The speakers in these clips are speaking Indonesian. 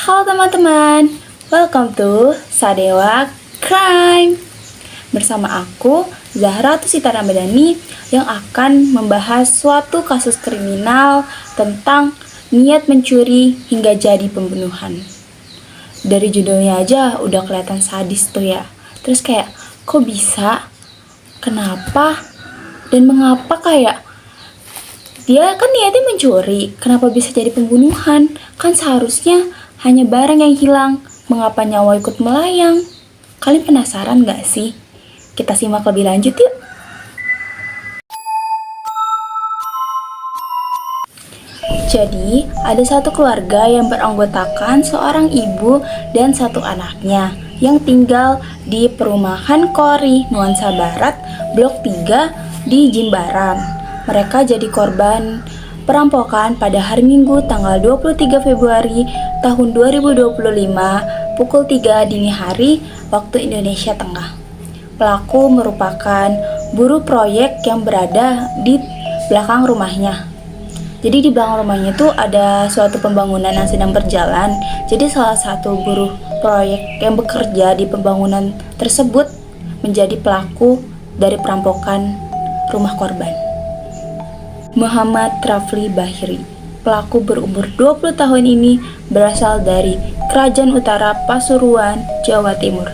Halo teman-teman, welcome to Sadewa Crime. Bersama aku, Zahra Tusita Ramadhani, yang akan membahas suatu kasus kriminal tentang niat mencuri hingga jadi pembunuhan. Dari judulnya aja udah kelihatan sadis tuh ya. Terus kayak, kok bisa? Kenapa? Dan mengapa kayak dia kan niatnya mencuri, kenapa bisa jadi pembunuhan? Kan seharusnya hanya barang yang hilang, mengapa nyawa ikut melayang? Kalian penasaran gak sih? Kita simak lebih lanjut yuk. Jadi, ada satu keluarga yang beranggotakan seorang ibu dan satu anaknya yang tinggal di perumahan Kori, Nuansa Barat, Blok 3 di Jimbaran. Mereka jadi korban perampokan pada hari Minggu tanggal 23 Februari tahun 2025 pukul 3 dini hari waktu Indonesia Tengah. Pelaku merupakan buruh proyek yang berada di belakang rumahnya. Jadi di belakang rumahnya itu ada suatu pembangunan yang sedang berjalan. Jadi salah satu buruh proyek yang bekerja di pembangunan tersebut menjadi pelaku dari perampokan rumah korban. Muhammad Rafli Bahiri, pelaku berumur 20 tahun ini berasal dari Kerajaan Utara Pasuruan, Jawa Timur.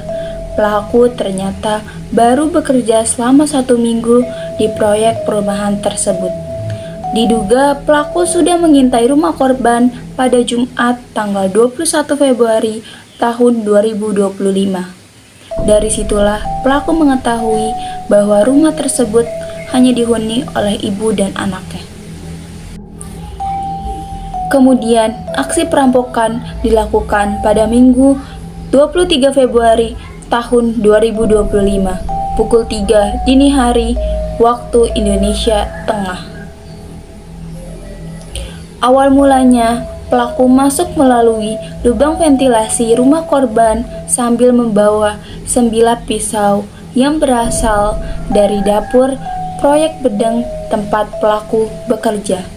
Pelaku ternyata baru bekerja selama 1 minggu di proyek perumahan tersebut. Diduga pelaku sudah mengintai rumah korban pada Jumat tanggal 21 Februari tahun 2025. Dari situlah pelaku mengetahui bahwa rumah tersebut hanya dihuni oleh ibu dan anaknya. Kemudian, aksi perampokan dilakukan pada Minggu 23 Februari tahun 2025 pukul 3 dini hari waktu Indonesia Tengah. Awal mulanya, pelaku masuk melalui lubang ventilasi rumah korban sambil membawa 9 pisau yang berasal dari dapur proyek bedeng tempat pelaku bekerja.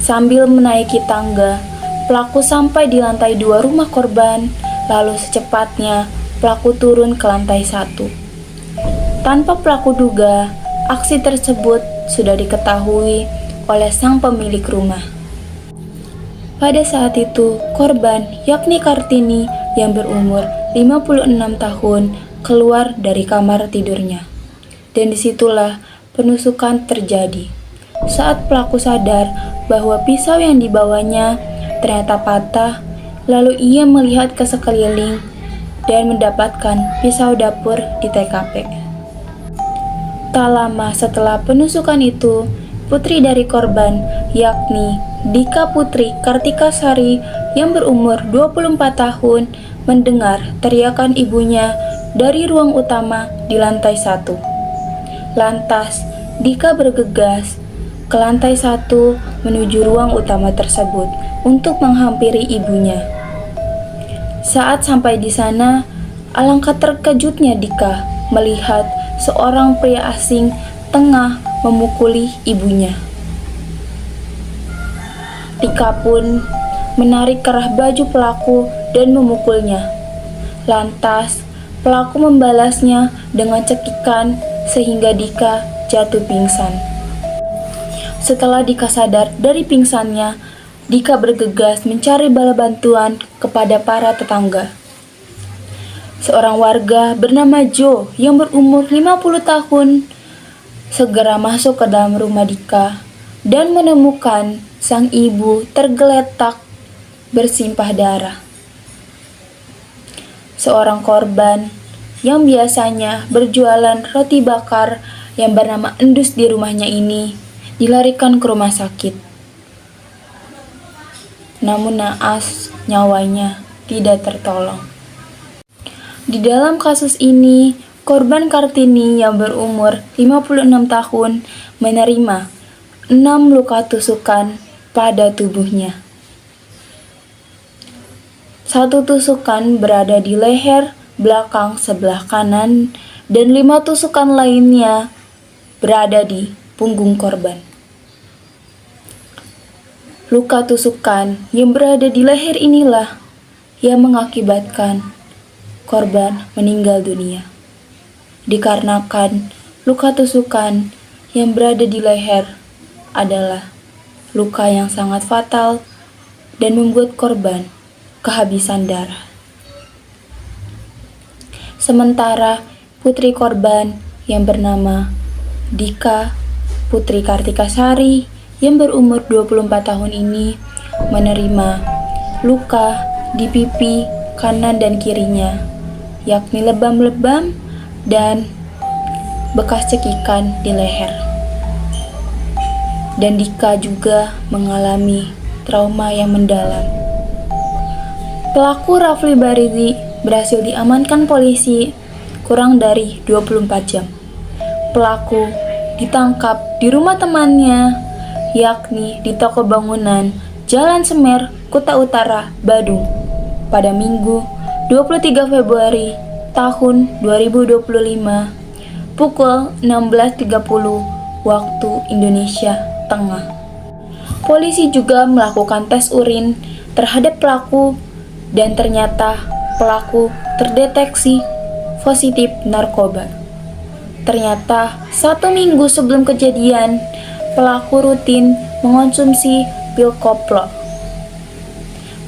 Sambil menaiki tangga, pelaku sampai di lantai 2 rumah korban, lalu secepatnya pelaku turun ke lantai 1. Tanpa pelaku duga, aksi tersebut sudah diketahui oleh sang pemilik rumah. Pada saat itu, korban yakni Kartini yang berumur 56 tahun keluar dari kamar tidurnya. Dan disitulah penusukan terjadi. Saat pelaku sadar bahwa pisau yang dibawanya ternyata patah, lalu ia melihat ke sekeliling dan mendapatkan pisau dapur di TKP. Tak lama setelah penusukan itu, putri dari korban yakni Dika Putri Kartikasari yang berumur 24 tahun mendengar teriakan ibunya dari ruang utama di lantai 1. Lantas, Dika bergegas ke lantai 1 menuju ruang utama tersebut untuk menghampiri ibunya. Saat sampai di sana, alangkah terkejutnya Dika melihat seorang pria asing tengah memukuli ibunya. Dika pun menarik kerah baju pelaku dan memukulnya. Lantas, pelaku membalasnya dengan cekikan sehingga Dika jatuh pingsan. Setelah Dika sadar dari pingsannya, Dika bergegas mencari bala bantuan kepada para tetangga. Seorang warga bernama Joe yang berumur 50 tahun segera masuk ke dalam rumah Dika dan menemukan sang ibu tergeletak bersimpah darah. Seorang korban yang biasanya berjualan roti bakar yang bernama Endus di rumahnya ini dilarikan ke rumah sakit. Namun naas nyawanya tidak tertolong. Di dalam kasus ini, korban Kartini yang berumur 56 tahun menerima 6 luka tusukan pada tubuhnya. 1 tusukan berada di leher belakang sebelah kanan dan 5 tusukan lainnya berada di punggung korban. Luka tusukan yang berada di leher inilah yang mengakibatkan korban meninggal dunia. Dikarenakan luka tusukan yang berada di leher adalah luka yang sangat fatal dan membuat korban kehabisan darah. Sementara putri korban yang bernama Dika Putri Kartikasari yang berumur 24 tahun ini menerima luka di pipi kanan dan kirinya, yakni lebam-lebam dan bekas cekikan di leher. Dan Dika juga mengalami trauma yang mendalam. Pelaku Rafli Barizi berhasil diamankan polisi kurang dari 24 jam. Pelaku ditangkap di rumah temannya, yakni di toko bangunan Jalan Semer, Kuta Utara, Badung, pada Minggu 23 Februari tahun 2025 pukul 16.30 waktu Indonesia Tengah. Polisi juga melakukan tes urin terhadap pelaku dan ternyata pelaku terdeteksi positif narkoba. Ternyata 1 minggu sebelum kejadian, pelaku rutin mengonsumsi pil koplo.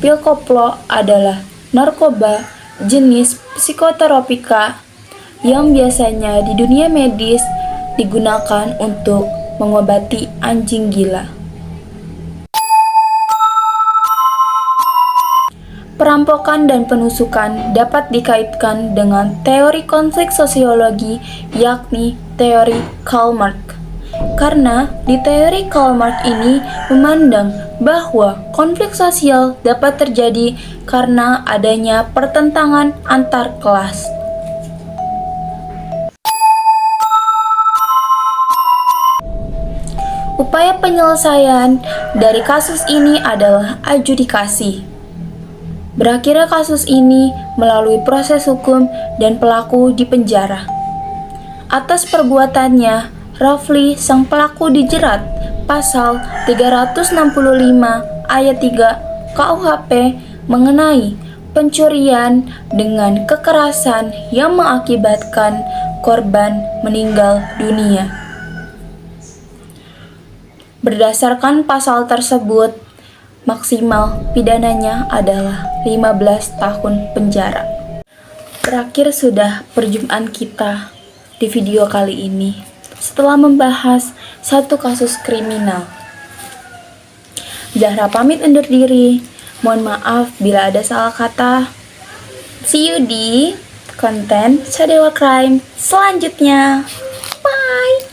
Pil koplo adalah narkoba jenis psikotropika yang biasanya di dunia medis digunakan untuk mengobati anjing gila. Perampokan dan penusukan dapat dikaitkan dengan teori konflik sosiologi, yakni teori Karl Marx. Karena di teori Karl Marx ini memandang bahwa konflik sosial dapat terjadi karena adanya pertentangan antar kelas. Upaya penyelesaian dari kasus ini adalah adjudikasi. Berakhirnya kasus ini melalui proses hukum dan pelaku dipenjara. Atas perbuatannya, Rafli sang pelaku dijerat pasal 365 ayat 3 KUHP mengenai pencurian dengan kekerasan yang mengakibatkan korban meninggal dunia. Berdasarkan pasal tersebut, maksimal pidananya adalah 15 tahun penjara. Berakhir sudah perjumpaan kita di video kali ini setelah membahas satu kasus kriminal. Zahra pamit undur diri. Mohon maaf bila ada salah kata. See you di konten Sadewa Crime selanjutnya. Bye.